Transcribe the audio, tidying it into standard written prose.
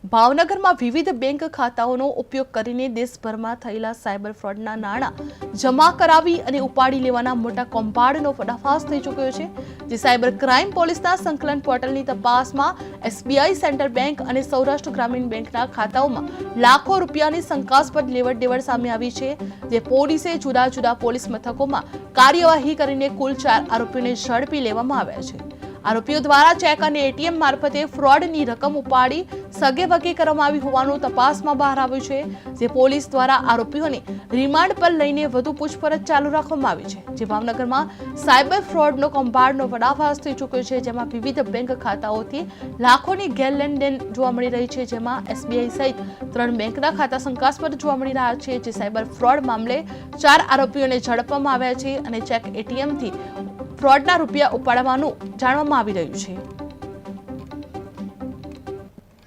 ભાવનગરમાં વિવિધ બેંક ખાતાઓનો ઉપયોગ કરીને દેશભરમાં થયેલા સાયબર ફ્રોડના નાણાં જમા કરાવી અને ઉપાડી લેવાના મોટા કૌભાંડનો પર્દાફાશ થઈ ચૂક્યો છે, જે સાયબર ક્રાઇમ પોલીસના સંકલન પોર્ટલની તપાસમાં SBI સેન્ટ્રલ બેંક અને સૌરાષ્ટ્ર ગ્રામીણ બેંકના ખાતાઓમાં લાખો રૂપિયાની શંકાસ્પદ લેવડ-દેવડ સામે આવી છે, જે પોલીસે જુદા જુદા પોલીસ મથકોમાં કાર્યવાહી કરીને કુલ 4 આરોપીઓને ઝડપી લેવામાં આવ્યા છે। આરોપીઓ દ્વારા ચેક અને ATM મારફતે ફ્રોડની રકમ ઉપાડી સગેવગે કરવામાં આવી હોવાનું તપાસમાં બહાર આવ્યું છે, જે પોલીસ દ્વારા આરોપીઓને રિમાન્ડ પર લઈને વધુ પૂછપરછ ચાલુ રાખવામાં આવી છે। જે ભાવનગરમાં સાયબર ફ્રોડનો કૌભાંડનો પર્દાફાશ થઈ ચૂક્યો છે, જેમાં વિવિધ બેંક ખાતાઓથી લાખોની ગેરલેનદેન જોવા મળી રહી છે, જેમાં SBI સહિત 3 બેંકના ખાતા શંકાસ્પદ જોવા મળી રહ્યા છે। જે સાયબર ફ્રોડ મામલે 4 આરોપીઓને ઝડપવામાં આવ્યા છે અને ચેક ATM થી ફ્રોડના રૂપિયા ઉપાડવાનું જાણવામાં આવી રહ્યું છે।